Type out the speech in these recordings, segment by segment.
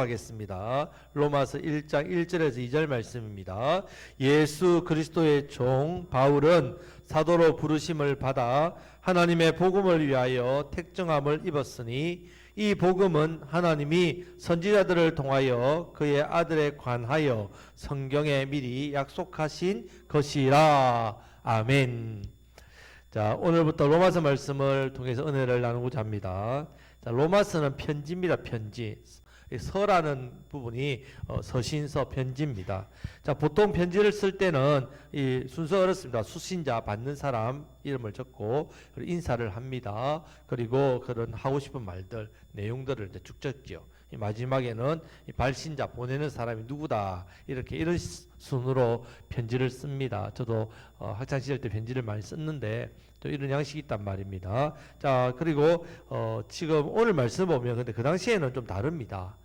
하겠습니다. 로마서 1장 1절에서 2절 말씀입니다. 예수 그리스도의 종 바울은 사도로 부르심을 받아 하나님의 복음을 위하여 택정함을 입었으니 이 복음은 하나님이 선지자들을 통하여 그의 아들에 관하여 성경에 미리 약속하신 것이라. 아멘. 자, 오늘부터 로마서 말씀을 통해서 은혜를 나누고자 합니다. 자, 로마서는 편지입니다. 편지. 서라는 부분이 서신서 편지입니다. 자, 보통 편지를 쓸 때는 이 순서가 어렵습니다. 수신자 받는 사람 이름을 적고 인사를 합니다. 그리고 그런 하고 싶은 말들, 내용들을 이제 쭉 적죠. 마지막에는 이 발신자 보내는 사람이 누구다 이렇게 이런 순으로 편지를 씁니다. 저도 학창 시절 때 편지를 많이 썼는데 또 이런 양식이 있단 말입니다. 자, 그리고 지금 오늘 말씀 보면 근데 그 당시에는 좀 다릅니다.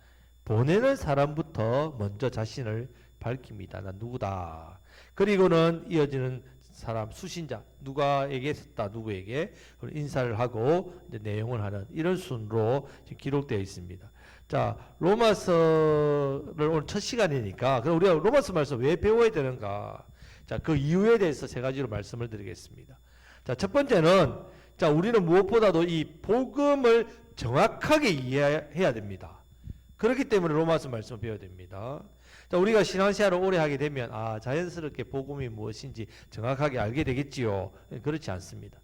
보내는 사람부터 먼저 자신을 밝힙니다. 난 누구다. 그리고는 이어지는 사람, 수신자, 누가에게 썼다, 누구에게 인사를 하고 이제 내용을 하는 이런 순으로 지금 기록되어 있습니다. 자, 로마서를 오늘 첫 시간이니까 그럼 우리가 로마서 말씀 왜 배워야 되는가? 자, 그 이유에 대해서 세 가지로 말씀을 드리겠습니다. 자, 첫 번째는 자, 우리는 무엇보다도 이 복음을 정확하게 이해해야 됩니다. 그렇기 때문에 로마서 말씀을 배워야 됩니다. 자, 우리가 신앙생활을 오래 하게 되면 자연스럽게 복음이 무엇인지 정확하게 알게 되겠지요. 그렇지 않습니다.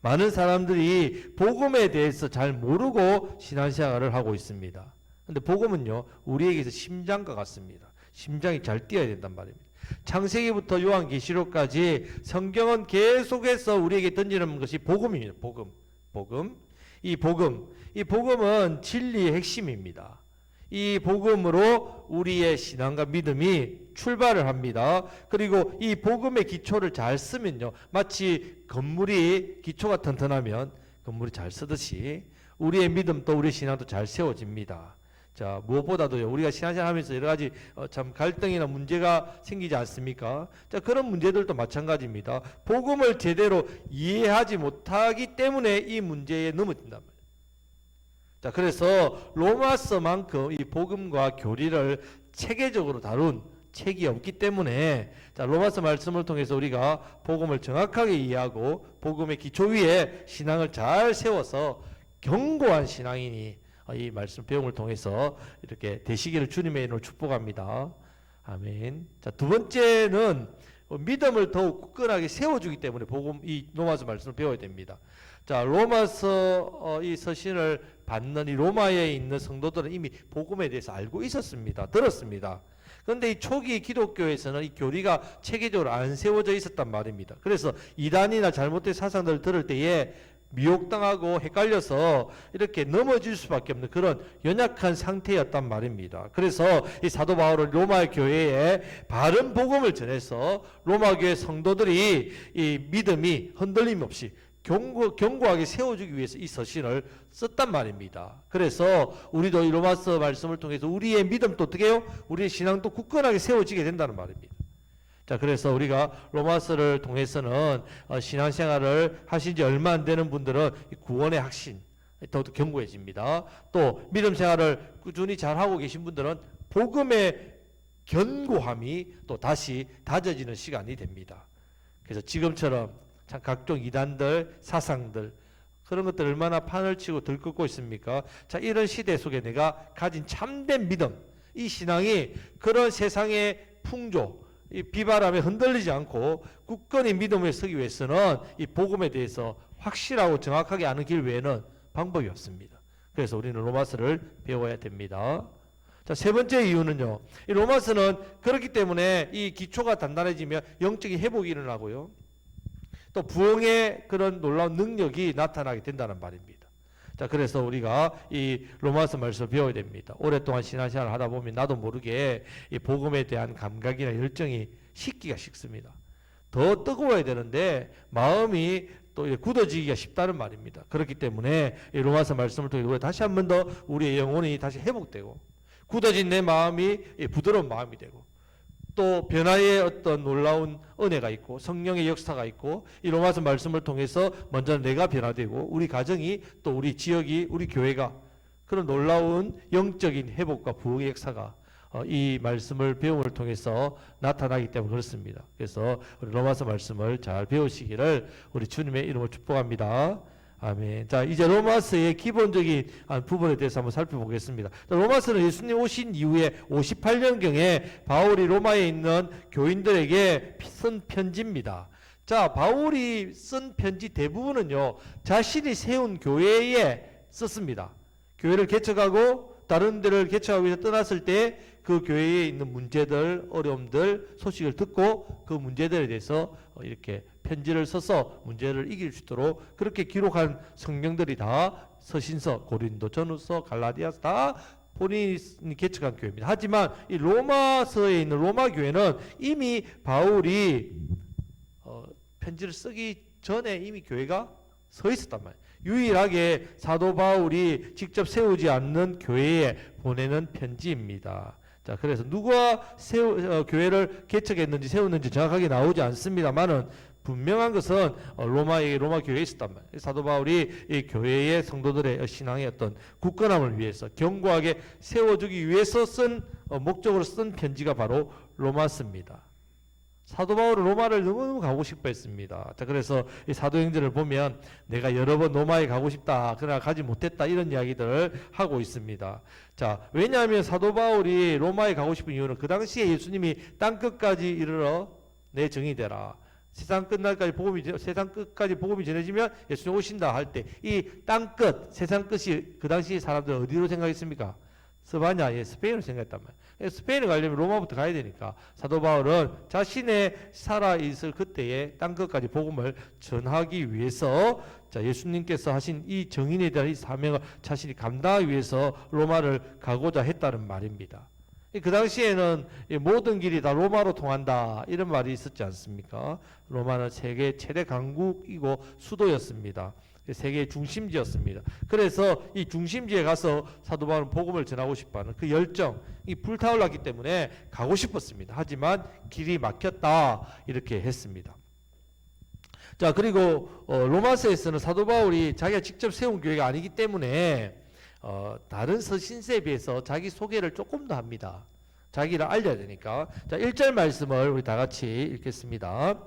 많은 사람들이 복음에 대해서 잘 모르고 신앙생활을 하고 있습니다. 그런데 복음은요, 우리에게서 심장과 같습니다. 심장이 잘 뛰어야 된단 말입니다. 창세기부터 요한계시록까지 성경은 계속해서 우리에게 던지는 것이 복음입니다. 복음. 이 복음은 진리의 핵심입니다. 이 복음으로 우리의 신앙과 믿음이 출발을 합니다. 그리고 이 복음의 기초를 잘 쓰면요, 마치 건물이 기초가 튼튼하면 건물이 잘 쓰듯이 우리의 믿음도 우리의 신앙도 잘 세워집니다. 자, 무엇보다도요, 우리가 신앙생활 하면서 여러 가지 참 갈등이나 문제가 생기지 않습니까? 자, 그런 문제들도 마찬가지입니다. 복음을 제대로 이해하지 못하기 때문에 이 문제에 넘어진단 말이에요. 자, 그래서 로마서만큼 이 복음과 교리를 체계적으로 다룬 책이 없기 때문에 자, 로마서 말씀을 통해서 우리가 복음을 정확하게 이해하고 복음의 기초 위에 신앙을 잘 세워서 견고한 신앙인이 이 말씀 배움을 통해서 이렇게 되시기를 주님의 이름으로 축복합니다. 아멘. 자, 두 번째는 믿음을 더욱 굳건하게 세워주기 때문에 복음 이 로마서 말씀을 배워야 됩니다. 자, 로마서 이 서신을 받는 이 로마에 있는 성도들은 이미 복음에 대해서 알고 있었습니다. 들었습니다. 그런데 이 초기 기독교에서는 이 교리가 체계적으로 안 세워져 있었단 말입니다. 그래서 이단이나 잘못된 사상들을 들을 때에 미혹당하고 헷갈려서 이렇게 넘어질 수밖에 없는 그런 연약한 상태였단 말입니다. 그래서 이 사도 바울은 로마 교회에 바른 복음을 전해서 로마 교회 성도들이 이 믿음이 흔들림 없이 견고하게 세워주기 위해서 이 서신을 썼단 말입니다. 그래서 우리도 이 로마서 말씀을 통해서 우리의 믿음도 어떻게 해요? 우리의 신앙도 굳건하게 세워지게 된다는 말입니다. 자, 그래서 우리가 로마서를 통해서는 신앙생활을 하신 지 얼마 안 되는 분들은 구원의 확신 더욱 견고해집니다. 또 믿음 생활을 꾸준히 잘하고 계신 분들은 복음의 견고함이 또 다시 다져지는 시간이 됩니다. 그래서 지금처럼 참 각종 이단들, 사상들 그런 것들 얼마나 판을 치고 들끓고 있습니까? 자, 이런 시대 속에 내가 가진 참된 믿음, 이 신앙이 그런 세상의 풍조, 이 비바람에 흔들리지 않고 굳건히 믿음에 서기 위해서는 이 복음에 대해서 확실하고 정확하게 아는 길 외에는 방법이 없습니다. 그래서 우리는 로마서를 배워야 됩니다. 자, 세 번째 이유는요, 이 로마서는 그렇기 때문에 이 기초가 단단해지면 영적인 회복이 일어나고요, 또 부흥의 그런 놀라운 능력이 나타나게 된다는 말입니다. 자, 그래서 우리가 이 로마서 말씀을 배워야 됩니다. 오랫동안 신앙생활을 하다 보면 나도 모르게 이 복음에 대한 감각이나 열정이 식기가 식습니다. 더 뜨거워야 되는데 마음이 또 굳어지기가 쉽다는 말입니다. 그렇기 때문에 이 로마서 말씀을 통해 우리가 다시 한 번 더 우리의 영혼이 다시 회복되고 굳어진 내 마음이 부드러운 마음이 되고 또 변화의 어떤 놀라운 은혜가 있고 성령의 역사가 있고 이 로마서 말씀을 통해서 먼저 내가 변화되고 우리 가정이 또 우리 지역이 우리 교회가 그런 놀라운 영적인 회복과 부흥의 역사가 이 말씀을 배움을 통해서 나타나기 때문에 그렇습니다. 그래서 우리 로마서 말씀을 잘 배우시기를 우리 주님의 이름으로 축복합니다. 아멘. 자, 이제 로마서의 기본적인 부분에 대해서 한번 살펴보겠습니다. 로마서는 예수님 오신 이후에 58년경에 바울이 로마에 있는 교인들에게 쓴 편지입니다. 자, 바울이 쓴 편지 대부분은요, 자신이 세운 교회에 썼습니다. 교회를 개척하고 다른 데를 개척하기 위해서 떠났을 때 그 교회에 있는 문제들, 어려움들, 소식을 듣고 그 문제들에 대해서 이렇게 편지를 써서 문제를 이길 수 있도록 그렇게 기록한 성경들이 다 서신서, 고린도, 전후서, 갈라디아서 다 본인이 개척한 교회입니다. 하지만 이 로마서에 있는 로마 교회는 이미 바울이 편지를 쓰기 전에 이미 교회가 서 있었단 말이에요. 유일하게 사도 바울이 직접 세우지 않는 교회에 보내는 편지입니다. 자, 그래서 누가 교회를 개척했는지 세웠는지 정확하게 나오지 않습니다만은 분명한 것은 로마 교회에 있었단 말이에요. 사도 바울이 이 교회의 성도들의 신앙의 어떤 굳건함을 위해서 견고하게 세워주기 위해서 목적으로 쓴 편지가 바로 로마서입니다. 사도 바울은 로마를 너무너무 가고 싶어 했습니다. 자, 그래서 이 사도행전을 보면 내가 여러 번 로마에 가고 싶다, 그러나 가지 못했다, 이런 이야기들을 하고 있습니다. 자, 왜냐하면 사도 바울이 로마에 가고 싶은 이유는 그 당시에 예수님이 땅끝까지 이르러 내 정이 되라, 세상 끝날까지 세상 끝까지 복음이 전해지면 예수님 오신다 할 때 이 땅끝, 세상 끝이 그 당시 사람들은 어디로 생각했습니까? 스바냐의 스페인을 생각했단 말이에요. 스페인에 가려면 로마부터 가야 되니까 사도 바울은 자신의 살아있을 그때의 땅끝까지 복음을 전하기 위해서, 자, 예수님께서 하신 이 정인에 대한 이 사명을 자신이 감당하기 위해서 로마를 가고자 했다는 말입니다. 그 당시에는 모든 길이 다 로마로 통한다, 이런 말이 있었지 않습니까? 로마는 세계 최대 강국이고 수도였습니다. 세계의 중심지였습니다. 그래서 이 중심지에 가서 사도 바울은 복음을 전하고 싶어하는 그 열정이 불타올랐기 때문에 가고 싶었습니다. 하지만 길이 막혔다, 이렇게 했습니다. 자, 그리고 로마서에서는 사도 바울이 자기가 직접 세운 교회가 아니기 때문에 다른 서신서에 비해서 자기 소개를 조금 더 합니다. 자기를 알려야 되니까. 자, 1절 말씀을 우리 다 같이 읽겠습니다.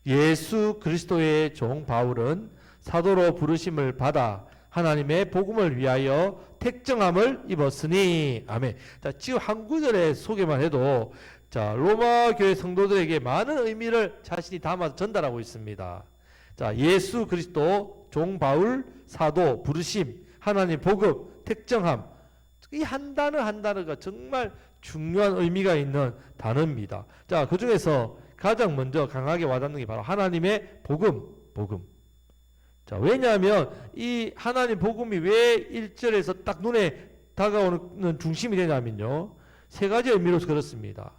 예수 그리스도의 종 바울은 사도로 부르심을 받아 하나님의 복음을 위하여 택정함을 입었으니. 아멘. 자, 지금 한 구절의 소개만 해도 자, 로마 교회 성도들에게 많은 의미를 자신이 담아서 전달하고 있습니다. 자, 예수 그리스도 종 바울 사도 부르심 하나님 복음 택정함, 이 한 단어 한 단어가 정말 중요한 의미가 있는 단어입니다. 자, 그 중에서 가장 먼저 강하게 와닿는 게 바로 하나님의 복음. 자, 왜냐하면 이 하나님 복음이 왜 1절에서 딱 눈에 다가오는 중심이 되냐면요, 세 가지 의미로서 그렇습니다.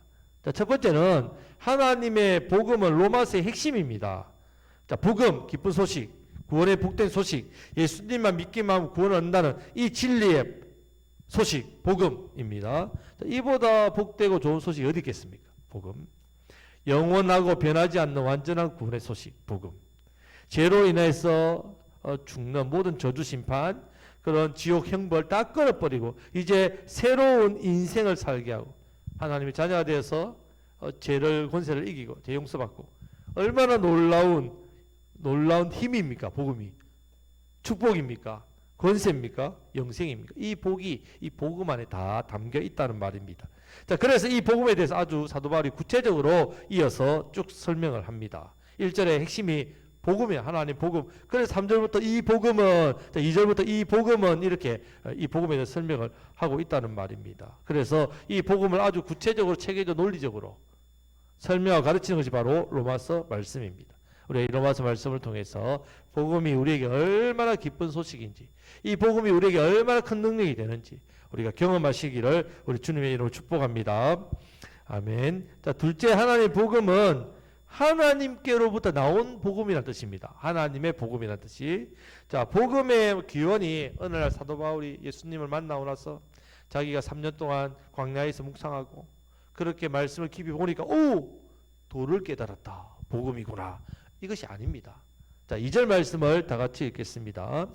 자, 첫 번째는 하나님의 복음은 로마서의 핵심입니다. 자, 복음, 기쁜 소식, 구원의 복된 소식, 예수님만 믿기만 하면 구원을 얻는다는 이 진리의 소식, 복음입니다. 자, 이보다 복되고 좋은 소식이 어디 있겠습니까? 복음. 영원하고 변하지 않는 완전한 구원의 소식, 복음. 죄로 인해서 죽는 모든 저주 심판, 그런 지옥 형벌 다 끊어버리고 이제 새로운 인생을 살게 하고 하나님의 자녀가 되어서 죄를 권세를 이기고 죄 용서받고, 얼마나 놀라운 힘입니까? 복음이 축복입니까? 권세입니까? 영생입니까? 이 복이 이 복음 안에 다 담겨 있다는 말입니다. 자, 그래서 이 복음에 대해서 아주 사도 바울이 구체적으로 이어서 쭉 설명을 합니다. 1절의 핵심이 복음이야. 하나님 복음. 그래서 3절부터 이 복음은, 2절부터 이 복음은, 이렇게 이 복음에 대해서 설명을 하고 있다는 말입니다. 그래서 이 복음을 아주 구체적으로 체계적 논리적으로 설명하고 가르치는 것이 바로 로마서 말씀입니다. 우리 로마서 말씀을 통해서 복음이 우리에게 얼마나 기쁜 소식인지, 이 복음이 우리에게 얼마나 큰 능력이 되는지 우리가 경험하시기를 우리 주님의 이름으로 축복합니다. 아멘. 자, 둘째, 하나님의 복음은 하나님께로부터 나온 복음이라는 뜻입니다. 하나님의 복음이라는 뜻이. 자, 복음의 기원이 어느 날 사도 바울이 예수님을 만나고 나서 자기가 3년 동안 광야에서 묵상하고 그렇게 말씀을 깊이 보니까 도를 깨달았다. 복음이구나. 이것이 아닙니다. 자, 2절 말씀을 다 같이 읽겠습니다.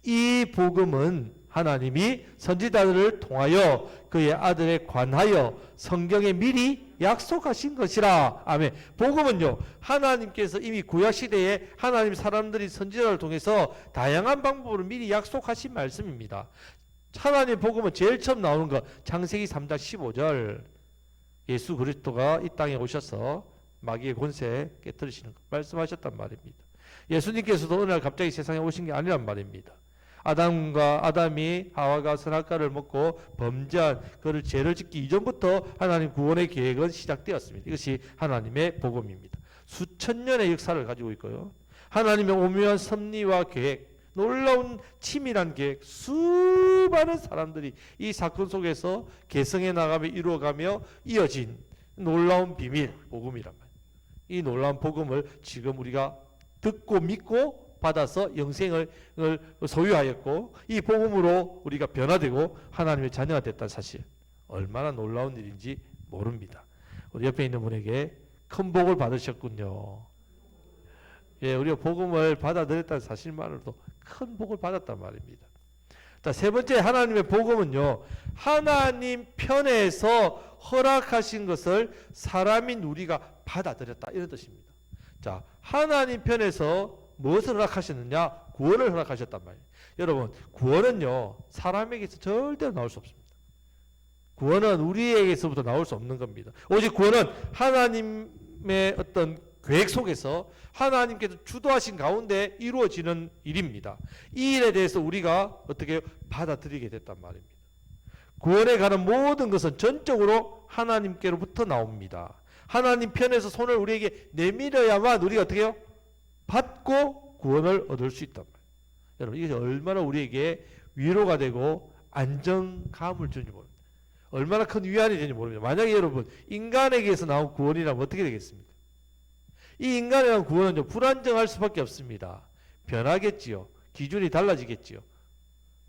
이 복음은 하나님이 선지자들을 통하여 그의 아들에 관하여 성경에 미리 약속하신 것이라. 아멘. 복음은요, 하나님께서 이미 구약시대에 하나님 사람들이 선지자를 통해서 다양한 방법으로 미리 약속하신 말씀입니다. 하나님 복음은 제일 처음 나오는 거 창세기 3장 15절, 예수 그리스도가 이 땅에 오셔서 마귀의 권세 깨뜨리시는 거 말씀하셨단 말입니다. 예수님께서도 어느 날 갑자기 세상에 오신 게 아니란 말입니다. 아담이 하와가 선악과를 먹고 범죄한 그를 죄를 짓기 이전부터 하나님 구원의 계획은 시작되었습니다. 이것이 하나님의 복음입니다. 수천 년의 역사를 가지고 있고요. 하나님의 오묘한 섭리와 계획, 놀라운 치밀한 계획, 수많은 사람들이 이 사건 속에서 계승해 나가며 이루어가며 이어진 놀라운 비밀, 복음이란 말이에요. 이 놀라운 복음을 지금 우리가 듣고 믿고 받아서 영생을 소유하였고, 이 복음으로 우리가 변화되고 하나님의 자녀가 됐다는 사실, 얼마나 놀라운 일인지 모릅니다. 우리 옆에 있는 분에게 큰 복을 받으셨군요. 예, 우리가 복음을 받아들였다는 사실만으로도 큰 복을 받았단 말입니다. 자, 세 번째, 하나님의 복음은요, 하나님 편에서 허락하신 것을 사람인 우리가 받아들였다, 이런 뜻입니다. 자, 하나님 편에서 무엇을 허락하셨느냐? 구원을 허락하셨단 말이에요. 여러분, 구원은요, 사람에게서 절대로 나올 수 없습니다. 구원은 우리에게서부터 나올 수 없는 겁니다. 오직 구원은 하나님의 어떤 계획 속에서 하나님께서 주도하신 가운데 이루어지는 일입니다. 이 일에 대해서 우리가 어떻게 받아들이게 됐단 말입니다. 구원에 가는 모든 것은 전적으로 하나님께로부터 나옵니다. 하나님 편에서 손을 우리에게 내밀어야만 우리가 어떻게 해요? 받고 구원을 얻을 수 있단 말이에요. 여러분, 이게 얼마나 우리에게 위로가 되고 안정감을 주는지 모릅니다. 얼마나 큰 위안이 되는지 모릅니다. 만약에 여러분, 인간에게서 나온 구원이라면 어떻게 되겠습니까? 이 인간에 대한 구원은 불안정할 수밖에 없습니다. 변하겠지요. 기준이 달라지겠지요.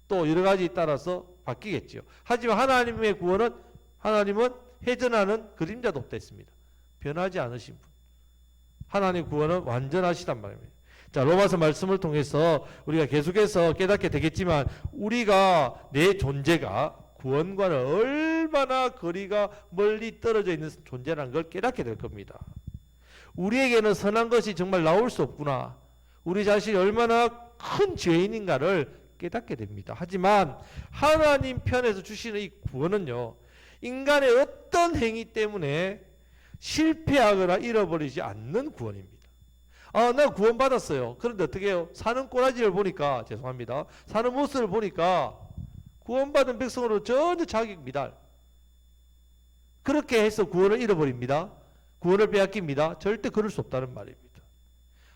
또 여러 가지에 따라서 바뀌겠지요. 하지만 하나님의 구원은, 하나님은 해전하는 그림자도 없다 했습니다. 변하지 않으신 분. 하나님의 구원은 완전하시단 말입니다. 자, 로마서 말씀을 통해서 우리가 계속해서 깨닫게 되겠지만, 우리가 내 존재가 구원과는 얼마나 거리가 멀리 떨어져 있는 존재라는 걸 깨닫게 될 겁니다. 우리에게는 선한 것이 정말 나올 수 없구나. 우리 자신이 얼마나 큰 죄인인가를 깨닫게 됩니다. 하지만 하나님 편에서 주시는 이 구원은요, 인간의 어떤 행위 때문에 실패하거나 잃어버리지 않는 구원입니다. 아, 나 구원 받았어요. 그런데 어떻게 해요? 사는 꼬라지를 보니까, 죄송합니다, 사는 모습을 보니까 구원받은 백성으로 전혀 자격 미달. 그렇게 해서 구원을 잃어버립니다. 구원을 빼앗깁니다. 절대 그럴 수 없다는 말입니다.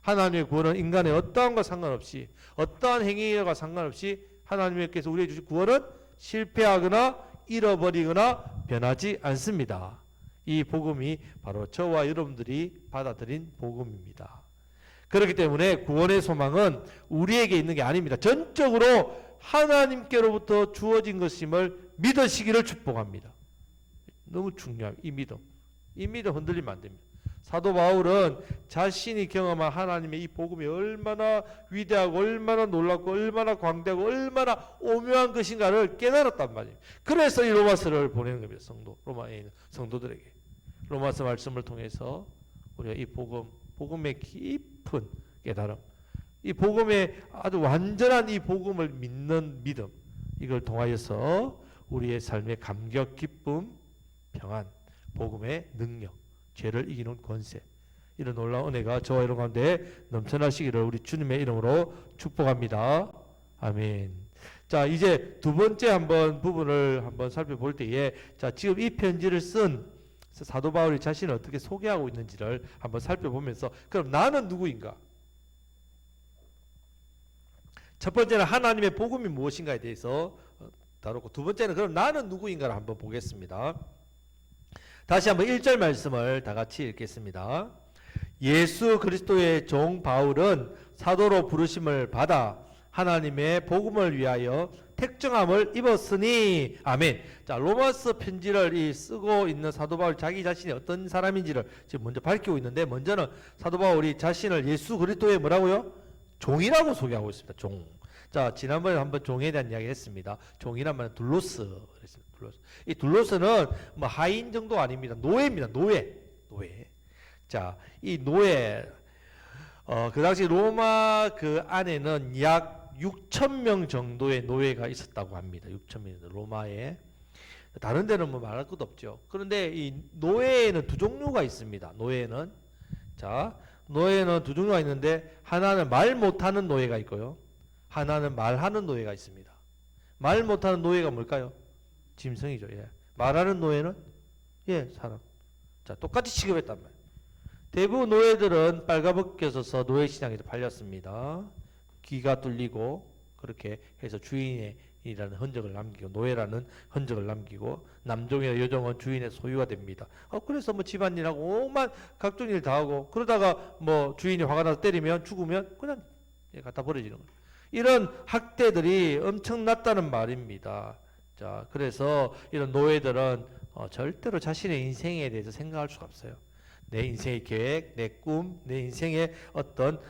하나님의 구원은 인간의 어떠함과 상관없이, 어떠한 행위와 상관없이 하나님께서 우리에게 주신 구원은 실패하거나 잃어버리거나 변하지 않습니다. 이 복음이 바로 저와 여러분들이 받아들인 복음입니다. 그렇기 때문에 구원의 소망은 우리에게 있는 게 아닙니다. 전적으로 하나님께로부터 주어진 것임을 믿으시기를 축복합니다. 너무 중요합니다. 이 믿음. 이 믿음 흔들리면 안 됩니다. 사도 바울은 자신이 경험한 하나님의 이 복음이 얼마나 위대하고 얼마나 놀랍고 얼마나 광대하고 얼마나 오묘한 것인가를 깨달았단 말이에요. 그래서 이 로마서를 보내는 겁니다. 로마에 있는 성도들에게. 로마서 말씀을 통해서 우리가 이 복음의 깊은 깨달음, 이 복음의 아주 완전한 이 복음을 믿는 믿음, 이걸 통하여서 우리의 삶의 감격, 기쁨, 평안, 복음의 능력, 죄를 이기는 권세, 이런 놀라운 은혜가 저와 여러분 가운데 넘쳐나시기를 우리 주님의 이름으로 축복합니다. 아멘. 자, 이제 두 번째 부분을 한번 살펴볼 때에, 자, 지금 이 편지를 쓴 사도 바울이 자신을 어떻게 소개하고 있는지를 한번 살펴보면서, 그럼 나는 누구인가? 첫 번째는 하나님의 복음이 무엇인가에 대해서 다루고, 두 번째는 그럼 나는 누구인가를 한번 보겠습니다. 다시 한번 1절 말씀을 다 같이 읽겠습니다. 예수 그리스도의 종 바울은 사도로 부르심을 받아 하나님의 복음을 위하여 택정함을 입었으니. 아멘. 자, 로마서 편지를 쓰고 있는 사도 바울 자기 자신이 어떤 사람인지를 지금 먼저 밝히고 있는데, 먼저는 사도 바울이 자신을 예수 그리스도의 뭐라고요? 종이라고 소개하고 있습니다. 종. 자, 지난번에 한번 종에 대한 이야기 했습니다. 종이란 말은 둘로스. 둘로스. 이 둘로스는 뭐 하인 정도 아닙니다. 노예입니다. 노예. 자, 이 노예, 그 당시 로마 그 안에는 약 6천 명 정도의 노예가 있었다고 합니다. 6천 명 로마에. 다른 데는 뭐 말할 것도 없죠. 그런데 이 노예에는 두 종류가 있습니다. 노예는 두 종류가 있는데 하나는 말 못하는 노예가 있고요. 하나는 말하는 노예가 있습니다. 말 못하는 노예가 뭘까요? 짐승이죠. 예. 말하는 노예는 사람. 자, 똑같이 취급했단 말이에요. 대부분 노예들은 빨가벗겨져서 노예시장에서 팔렸습니다. 귀가 뚫리고 그렇게 해서 주인이라는 흔적을 남기고 노예라는 흔적을 남기고 남종이나 여종은 주인의 소유가 됩니다. 그래서 뭐 집안일하고 오만 각종 일 다 하고 그러다가 뭐 주인이 화가 나서 때리면 죽으면 그냥 갖다 버려지는 거예요. 이런 학대들이 엄청났다는 말입니다. 자, 그래서 이런 노예들은 절대로 자신의 인생에 대해서 생각할 수가 없어요. 내 인생의 계획, 내 꿈, 내 인생의 어떤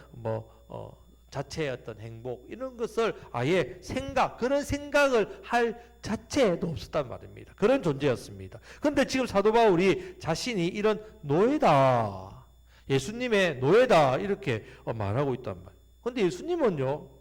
자체의 어떤 행복 이런 것을 아예 그런 생각을 할 자체도 없었단 말입니다. 그런 존재였습니다. 그런데 지금 사도 바울이 자신이 이런 노예다, 예수님의 노예다 이렇게 말하고 있단 말이에요. 그런데 예수님은요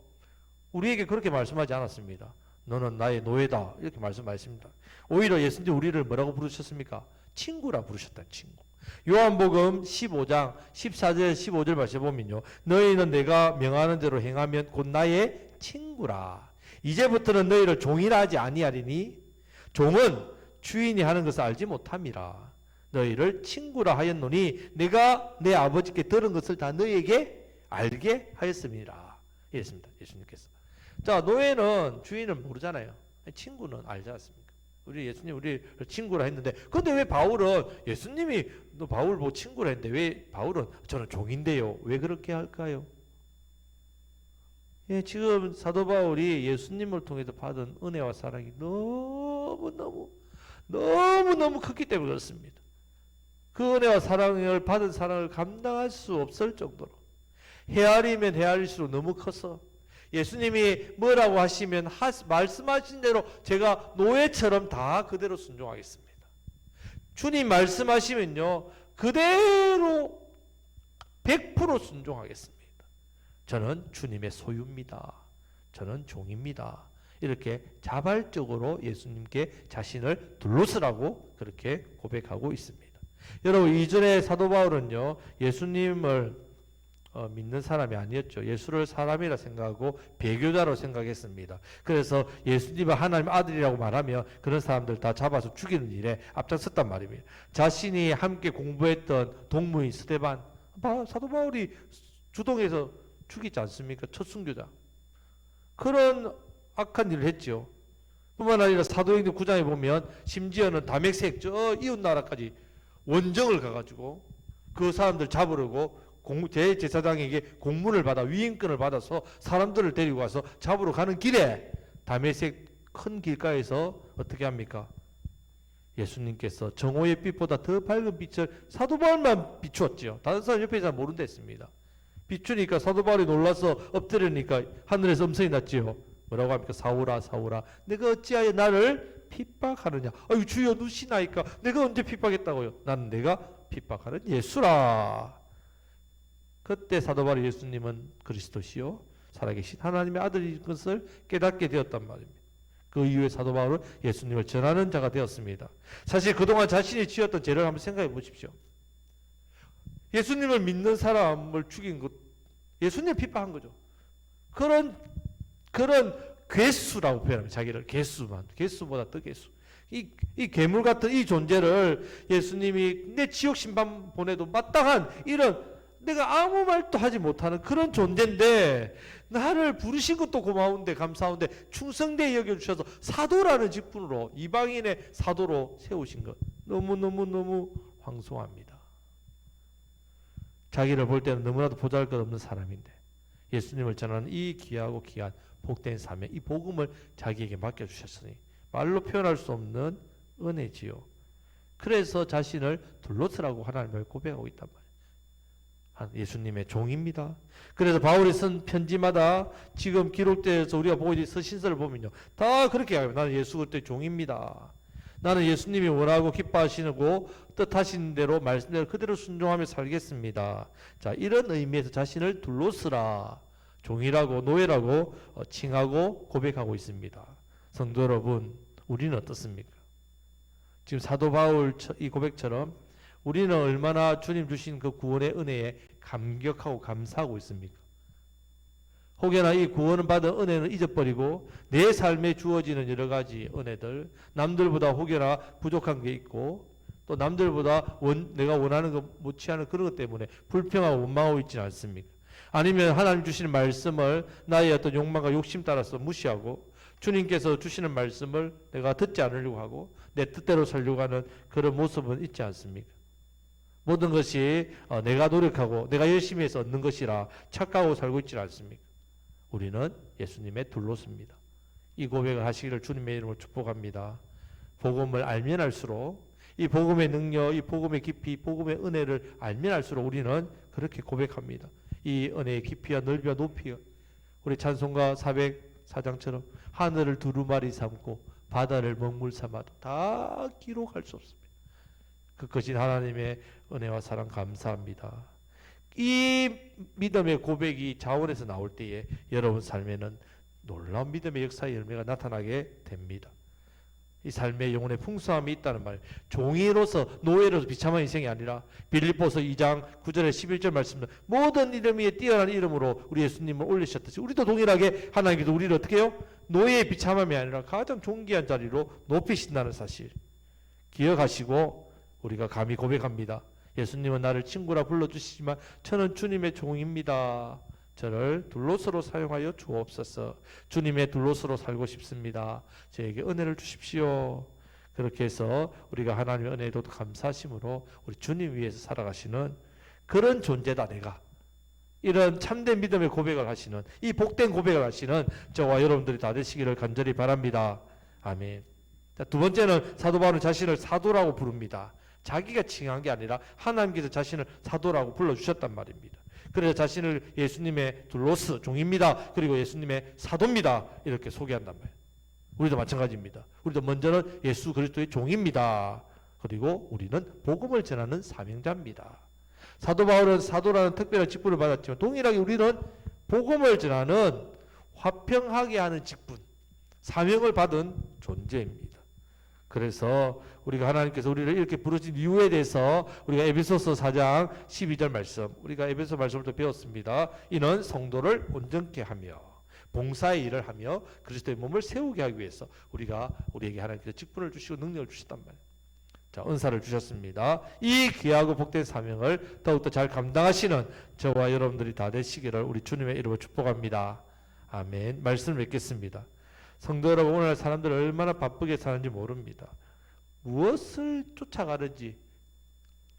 우리에게 그렇게 말씀하지 않았습니다. 너는 나의 노예다 이렇게 말씀하셨습니다. 오히려 예수님 우리를 뭐라고 부르셨습니까? 친구라 부르셨다. 친구. 요한복음 15장 14절 15절 말씀 보면요. 너희는 내가 명하는 대로 행하면 곧 나의 친구라. 이제부터는 너희를 종이라 하지 아니하리니 종은 주인이 하는 것을 알지 못함이라. 너희를 친구라 하였노니 내가 내 아버지께 들은 것을 다 너희에게 알게 하였습니다. 이랬습니다. 예수님께서. 자, 노예는 주인을 모르잖아요. 친구는 알지 않습니까? 우리 예수님 우리를 친구라 했는데 근데 왜 바울은 예수님이 너 바울 뭐 친구라 했는데 왜 바울은 저는 종인데요. 왜 그렇게 할까요? 지금 사도 바울이 예수님을 통해서 받은 은혜와 사랑이 너무너무 컸기 때문에 그렇습니다. 그 은혜와 사랑을 받은 사랑을 감당할 수 없을 정도로 헤아리면 헤아릴수록 너무 커서 예수님이 뭐라고 하시면 말씀하신 대로 제가 노예처럼 다 그대로 순종하겠습니다. 주님 말씀하시면요 그대로 100% 순종하겠습니다. 저는 주님의 소유입니다. 저는 종입니다. 이렇게 자발적으로 예수님께 자신을 둘러쓰라고 그렇게 고백하고 있습니다. 여러분 이전에 사도 바울은요 예수님을 믿는 사람이 아니었죠. 예수를 사람이라 생각하고 배교자로 생각했습니다. 그래서 예수님을 하나님의 아들이라고 말하면 그런 사람들 다 잡아서 죽이는 일에 앞장섰단 말입니다. 자신이 함께 공부했던 동무인 스데반, 사도 바울이 주동해서 죽이지 않습니까? 첫 순교자. 그런 악한 일을 했죠. 뿐만 아니라 사도행전 9장에 보면 심지어는 다메섹 저 이웃 나라까지 원정을 가가지고 그 사람들 잡으려고 대제사장에게 공문을 받아 위임권을 받아서 사람들을 데리고 와서 잡으러 가는 길에 다메섹 큰 길가에서 어떻게 합니까? 예수님께서 정오의 빛보다 더 밝은 빛을 사도 바울만 비추었죠. 다른 사람 옆에 잘 모른다 했습니다. 비추니까 사도 바울이 놀라서 엎드리니까 하늘에서 음성이 났지요. 뭐라고 합니까? 사울아 사울아 내가 어찌하여 나를 핍박하느냐. 아유 주여 누시나이까. 내가 언제 핍박했다고요? 나는 내가 핍박하는 예수라. 그때 사도 바울 예수님은 그리스도시요 살아계신 하나님의 아들인 것을 깨닫게 되었단 말입니다. 그 이후에 사도 바울은 예수님을 전하는 자가 되었습니다. 사실 그동안 자신이 지었던 죄를 한번 생각해 보십시오. 예수님을 믿는 사람을 죽인 것, 예수님을 핍박한 거죠. 그런 괴수라고 표현합니다. 자기를 괴수보다 더 괴수. 이 괴물 같은 이 존재를 예수님이 내 지옥 심판 보내도 마땅한 이런 내가 아무 말도 하지 못하는 그런 존재인데 나를 부르신 것도 고마운데 감사한데 충성되게 여겨주셔서 사도라는 직분으로 이방인의 사도로 세우신 것 너무너무 황송합니다. 자기를 볼 때는 너무나도 보잘것없는 사람인데 예수님을 전하는 이 귀하고 귀한 복된 사명 이 복음을 자기에게 맡겨주셨으니 말로 표현할 수 없는 은혜지요. 그래서 자신을 둘러쓰라고 하나님을 고백하고 있단 말이에요. 예수님의 종입니다. 그래서 바울이 쓴 편지마다 지금 기록되어서 우리가 보고 있는 서신서를 보면요, 다 그렇게 합니다. 나는 예수 그리스도의 종입니다. 나는 예수님이 원하고 기뻐하시고 뜻하신 대로 말씀대로 그대로 순종하며 살겠습니다. 자, 이런 의미에서 자신을 둘로스라, 종이라고 노예라고 칭하고 고백하고 있습니다. 성도 여러분, 우리는 어떻습니까? 지금 사도 바울 이 고백처럼 우리는 얼마나 주님 주신 그 구원의 은혜에 감격하고 감사하고 있습니까? 혹여나 이 구원을 받은 은혜는 잊어버리고 내 삶에 주어지는 여러 가지 은혜들, 남들보다 혹여나 부족한 게 있고 또 남들보다 내가 원하는 거 못 취하는 그런 것 때문에 불평하고 원망하고 있지는 않습니까? 아니면 하나님 주시는 말씀을 나의 어떤 욕망과 욕심 따라서 무시하고 주님께서 주시는 말씀을 내가 듣지 않으려고 하고 내 뜻대로 살려고 하는 그런 모습은 있지 않습니까? 모든 것이 내가 노력하고 내가 열심히 해서 얻는 것이라 착각하고 살고 있지 않습니까? 우리는 예수님의 둘로스입니다. 이 고백을 하시기를 주님의 이름으로 축복합니다. 복음을 알면 알수록 이 복음의 능력, 이 복음의 깊이, 복음의 은혜를 알면 알수록 우리는 그렇게 고백합니다. 이 은혜의 깊이와 넓이와 높이가 우리 찬송가 404장처럼 하늘을 두루마리 삼고 바다를 먹물 삼아도 다 기록할 수 없습니다. 그 크신 하나님의 은혜와 사랑 감사합니다. 이 믿음의 고백이 자원에서 나올 때에 여러분 삶에는 놀라운 믿음의 역사의 열매가 나타나게 됩니다. 이 삶의 영혼의 풍성함이 있다는 말, 종이로서 노예로서 비참한 인생이 아니라 빌립보서 2장 9절에 11절 말씀은 모든 이름 위에 뛰어난 이름으로 우리 예수님을 올리셨듯이 우리도 동일하게 하나님께서 우리를 어떻게 해요? 노예의 비참함이 아니라 가장 존귀한 자리로 높이신다는 사실 기억하시고 우리가 감히 고백합니다. 예수님은 나를 친구라 불러주시지만 저는 주님의 종입니다. 저를 둘로스로 사용하여 주옵소서. 주님의 둘로스로 살고 싶습니다. 저에게 은혜를 주십시오. 그렇게 해서 우리가 하나님의 은혜에도 감사하심으로 우리 주님 위해서 살아가시는 그런 존재다 내가. 이런 참된 믿음의 고백을 하시는 이 복된 고백을 하시는 저와 여러분들이 다 되시기를 간절히 바랍니다. 아멘. 자, 두 번째는 사도 바울은 자신을 사도라고 부릅니다. 자기가 칭한 게 아니라 하나님께서 자신을 사도라고 불러주셨단 말입니다. 그래서 자신을 예수님의 둘로스 종입니다. 그리고 예수님의 사도입니다. 이렇게 소개한단 말이에요. 우리도 마찬가지입니다. 우리도 먼저는 예수 그리스도의 종입니다. 그리고 우리는 복음을 전하는 사명자입니다. 사도 바울은 사도라는 특별한 직분을 받았지만 동일하게 우리는 복음을 전하는 화평하게 하는 직분, 사명을 받은 존재입니다. 그래서 우리가 하나님께서 우리를 이렇게 부르신 이유에 대해서 우리가 에베소서 4장 12절 말씀, 우리가 에베소 말씀부터 배웠습니다. 이는 성도를 온전케 하며 봉사의 일을 하며 그리스도의 몸을 세우게 하기 위해서 우리에게 하나님께서 직분을 주시고 능력을 주셨단 말이에요. 자, 은사를 주셨습니다. 이 귀하고 복된 사명을 더욱더 잘 감당하시는 저와 여러분들이 다 되시기를 우리 주님의 이름으로 축복합니다. 아멘. 말씀을 맺겠습니다. 성도 여러분, 오늘 사람들 얼마나 바쁘게 사는지 모릅니다. 무엇을 쫓아가는지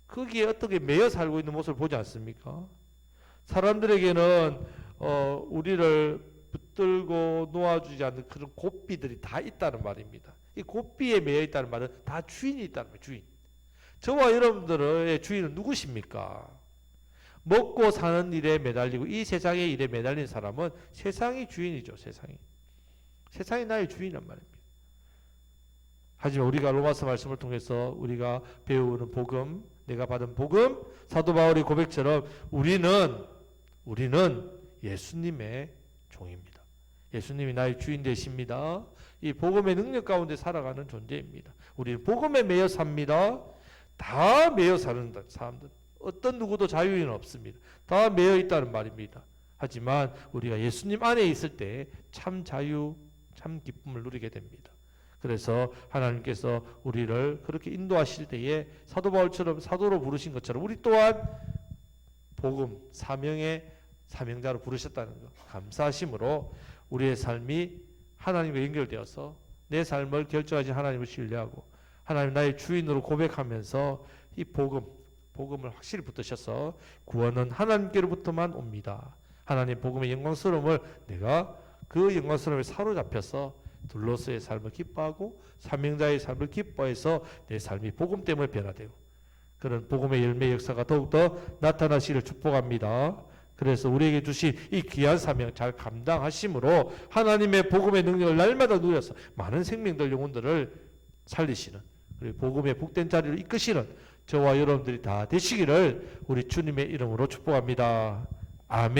거기에 어떻게 매여 살고 있는 모습을 보지 않습니까? 사람들에게는 우리를 붙들고 놓아주지 않는 그런 고삐들이 다 있다는 말입니다. 이 고삐에 매여 있다는 말은 다 주인이 있다는 거예요. 주인. 저와 여러분들의 주인은 누구십니까? 먹고 사는 일에 매달리고 이 세상의 일에 매달린 사람은 세상이 주인이죠. 세상이 나의 주인이란 말입니다. 하지만 우리가 로마서 말씀을 통해서 우리가 배우는 복음, 내가 받은 복음, 사도 바울의 고백처럼 우리는 예수님의 종입니다. 예수님이 나의 주인 되십니다. 이 복음의 능력 가운데 살아가는 존재입니다. 우리는 복음에 매여 삽니다. 다 매여 사는 사람들. 어떤 누구도 자유인은 없습니다. 다 매여 있다는 말입니다. 하지만 우리가 예수님 안에 있을 때 참 자유, 참 기쁨을 누리게 됩니다. 그래서 하나님께서 우리를 그렇게 인도하실 때에 사도 바울처럼 사도로 부르신 것처럼 우리 또한 복음, 사명의 사명자로 부르셨다는 것 감사하심으로 우리의 삶이 하나님과 연결되어서 내 삶을 결정하신 하나님을 신뢰하고 하나님 나의 주인으로 고백하면서 이 복음을 확실히 붙드셔서 구원은 하나님께로부터만 옵니다. 하나님 복음의 영광스러움을 내가 그 영광스러움에 사로잡혀서 둘로서의 삶을 기뻐하고 사명자의 삶을 기뻐해서 내 삶이 복음 때문에 변화되고 그런 복음의 열매 역사가 더욱더 나타나시기를 축복합니다. 그래서 우리에게 주신 이 귀한 사명 잘 감당하심으로 하나님의 복음의 능력을 날마다 누려서 많은 생명들 영혼들을 살리시는, 그리고 복음의 복된 자리를 이끄시는 저와 여러분들이 다 되시기를 우리 주님의 이름으로 축복합니다. 아멘.